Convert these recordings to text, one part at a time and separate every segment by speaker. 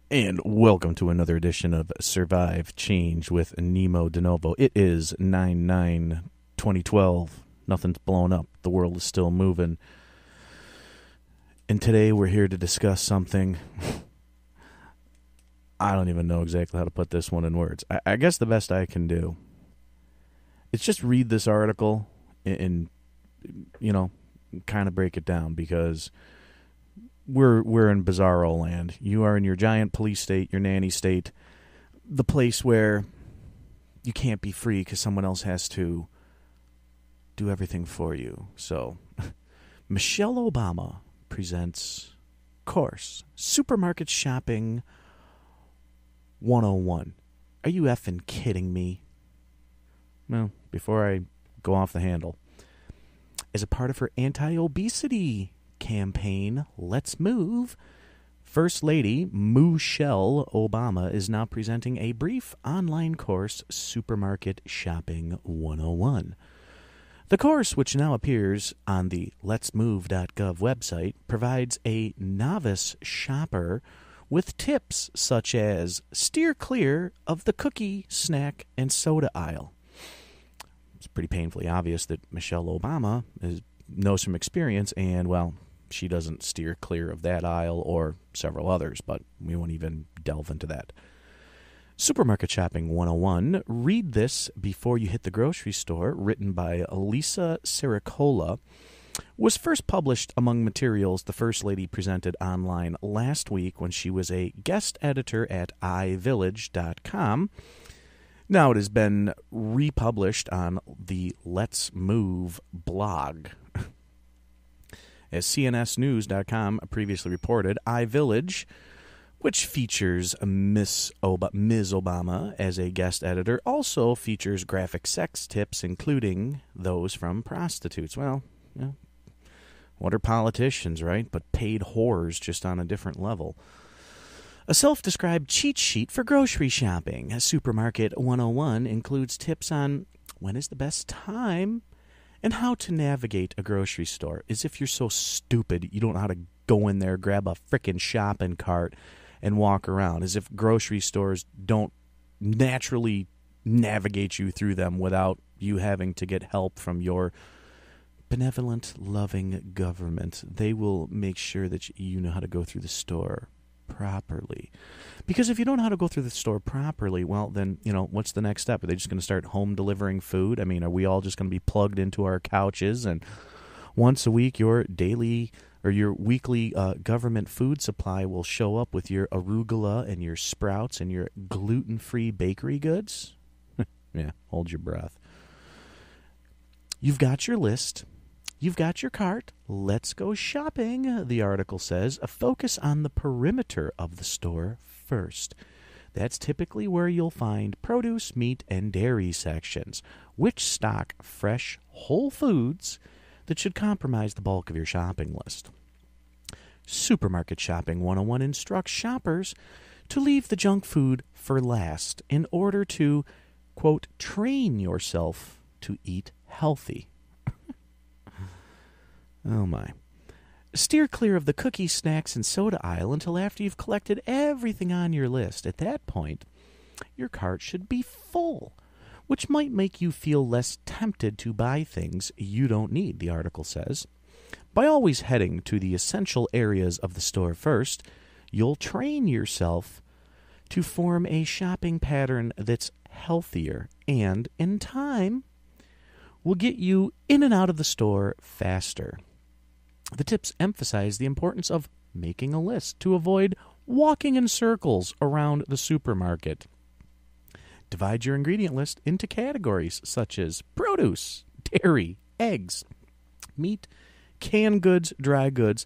Speaker 1: And welcome to another edition of Survive Change with Nemo DeNovo. It is 9/9/2012. Nothing's blown up. The world is still moving. And today we're here to discuss something. I don't even know exactly how to put this one in words. I guess the best I can do is just read this article and kind of break it down, because we're in bizarro land. You are in your giant police state, your nanny state, the place where you can't be free because someone else has to do everything for you. So, Michelle Obama presents Course Supermarket Shopping 101. Are you effing kidding me? Well, before I go off the handle, as a part of her anti-obesity campaign, Let's Move, First Lady Michelle Obama is now presenting a brief online course, Supermarket Shopping 101. The course, which now appears on the letsmove.gov website, provides a novice shopper with tips such as steer clear of the cookie, snack, and soda aisle. It's pretty painfully obvious that Michelle Obama knows from experience, and, well, she doesn't steer clear of that aisle or several others, but we won't even delve into that. Supermarket Shopping 101, read this before you hit the grocery store, written by Lisa Siricola, was first published among materials the First Lady presented online last week when she was a guest editor at iVillage.com. Now it has been republished on the Let's Move blog. As CNSnews.com previously reported, iVillage, which features Ms. Obama as a guest editor, also features graphic sex tips, including those from prostitutes. Well, what are politicians, right? But paid whores, just on a different level. A self-described cheat sheet for grocery shopping. Supermarket 101 includes tips on when is the best time and how to navigate a grocery store, as if you're so stupid you don't know how to go in there, grab a frickin' shopping cart, and walk around, as if grocery stores don't naturally navigate you through them without you having to get help from your benevolent, loving government. They will make sure that you know how to go through the store properly. Because if you don't know how to go through the store properly, well, then, what's the next step? Are they just going to start home delivering food? I mean, are we all just going to be plugged into our couches and once a week your daily or your weekly government food supply will show up with your arugula and your sprouts and your gluten-free bakery goods? Yeah, hold your breath. You've got your list. You've got your cart. Let's go shopping, the article says. Focus on the perimeter of the store first. That's typically where you'll find produce, meat, and dairy sections, which stock fresh, whole foods that should comprise the bulk of your shopping list. Supermarket Shopping 101 instructs shoppers to leave the junk food for last in order to, quote, train yourself to eat healthy. Oh, my. Steer clear of the cookie, snacks, and soda aisle until after you've collected everything on your list. At that point, your cart should be full, which might make you feel less tempted to buy things you don't need, the article says. By always heading to the essential areas of the store first, you'll train yourself to form a shopping pattern that's healthier and, in time, will get you in and out of the store faster. The tips emphasize the importance of making a list to avoid walking in circles around the supermarket. Divide your ingredient list into categories such as produce, dairy, eggs, meat, canned goods, dry goods,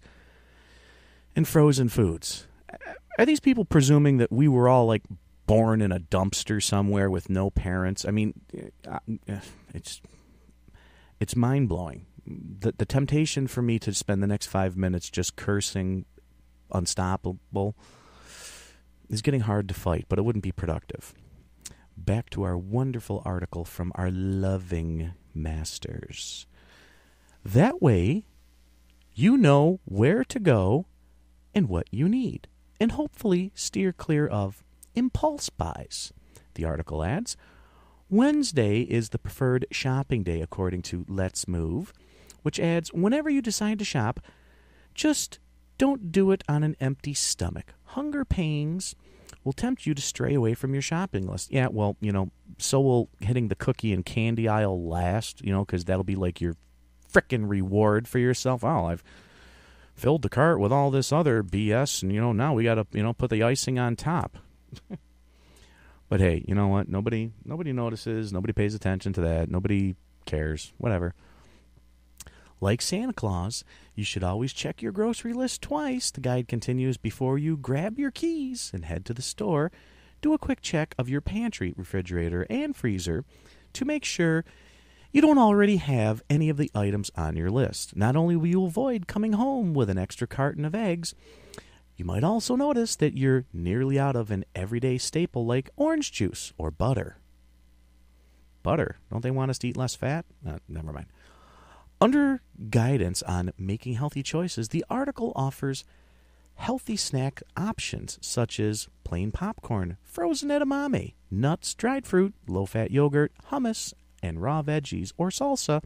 Speaker 1: and frozen foods. Are these people presuming that we were all, born in a dumpster somewhere with no parents? I mean, it's mind-blowing. The temptation for me to spend the next 5 minutes just cursing unstoppable is getting hard to fight, but it wouldn't be productive. Back to our wonderful article from our loving masters. That way, you know where to go and what you need. and hopefully steer clear of impulse buys. The article adds, Wednesday is the preferred shopping day according to Let's Move, which adds, whenever you decide to shop, just don't do it on an empty stomach. Hunger pangs will tempt you to stray away from your shopping list. Yeah, well, so will hitting the cookie and candy aisle last, because that'll be like your frickin' reward for yourself. Oh, I've filled the cart with all this other BS, and, now we got to, put the icing on top. But hey, you know what? Nobody notices. Nobody pays attention to that. Nobody cares. Whatever. Like Santa Claus, you should always check your grocery list twice, the guide continues, before you grab your keys and head to the store. Do a quick check of your pantry, refrigerator, and freezer to make sure you don't already have any of the items on your list. Not only will you avoid coming home with an extra carton of eggs, you might also notice that you're nearly out of an everyday staple like orange juice or butter. Butter? Don't they want us to eat less fat? Never mind. Under guidance on making healthy choices, the article offers healthy snack options such as plain popcorn, frozen edamame, nuts, dried fruit, low-fat yogurt, hummus, and raw veggies or salsa,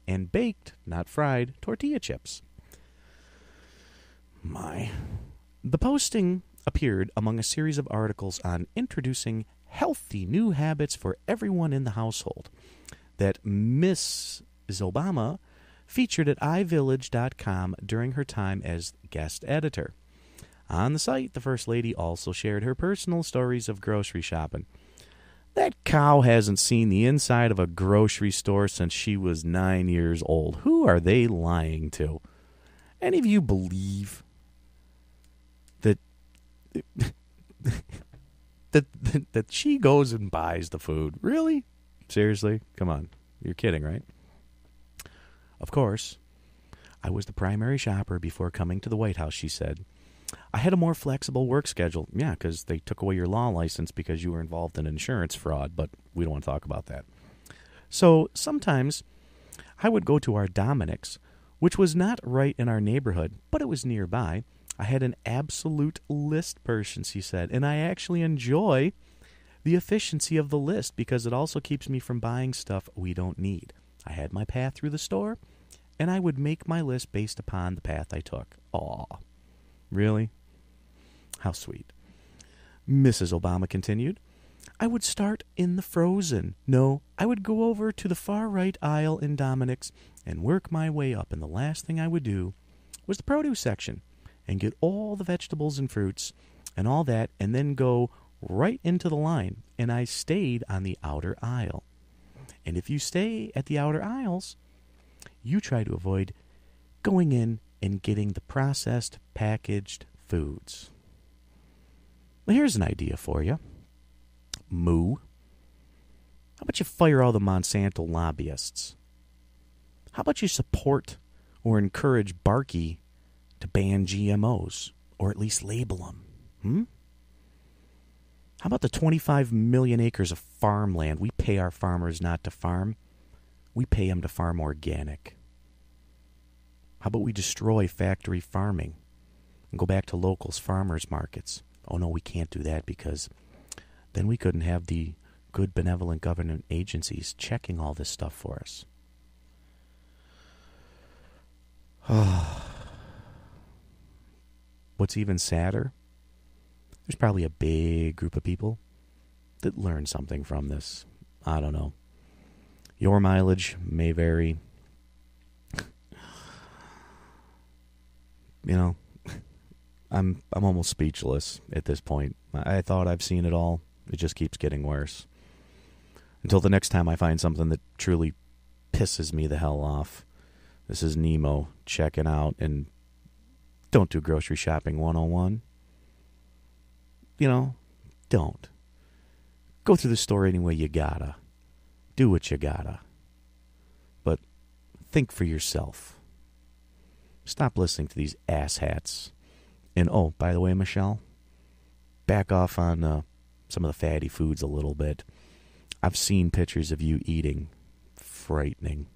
Speaker 1: and baked, not fried, tortilla chips. The posting appeared among a series of articles on introducing healthy new habits for everyone in the household that Miss Obama featured at iVillage.com during her time as guest editor. On the site, the First Lady also shared her personal stories of grocery shopping. That cow hasn't seen the inside of a grocery store since she was 9 years old. Who are they lying to? Any of you believe that that she goes and buys the food? Really? Seriously? Come on. You're kidding, right? Of course, I was the primary shopper before coming to the White House, she said. I had a more flexible work schedule. Yeah, because they took away your law license because you were involved in insurance fraud, but we don't want to talk about that. So sometimes I would go to our Dominic's, which was not right in our neighborhood, but it was nearby. I had an absolute list person, she said, and I actually enjoy the efficiency of the list because it also keeps me from buying stuff we don't need. I had my path through the store, and I would make my list based upon the path I took. Aw, really? How sweet. Mrs. Obama continued, I would start in the frozen. No, I would go over to the far right aisle in Dominic's and work my way up, and the last thing I would do was the produce section and get all the vegetables and fruits and all that, and then go right into the line, and I stayed on the outer aisle. And if you stay at the outer aisles, you try to avoid going in and getting the processed, packaged foods. Well, here's an idea for you. Moo. How about you fire all the Monsanto lobbyists? How about you support or encourage Barkey to ban GMOs, or at least label them? How about the 25 million acres of farmland? We pay our farmers not to farm. We pay them to farm organic. How about we destroy factory farming and go back to locals, farmers markets? Oh, no, we can't do that because then we couldn't have the good benevolent government agencies checking all this stuff for us. What's even sadder, there's probably a big group of people that learn something from this. I don't know. Your mileage may vary. I'm almost speechless at this point. I thought I've seen it all. It just keeps getting worse. Until the next time I find something that truly pisses me the hell off. This is Nemo checking out, and don't do grocery shopping 101. Don't. Go through the store any way you gotta. Do what you gotta. But think for yourself. Stop listening to these asshats. And, oh, by the way, Michelle, back off on some of the fatty foods a little bit. I've seen pictures of you eating. Frightening.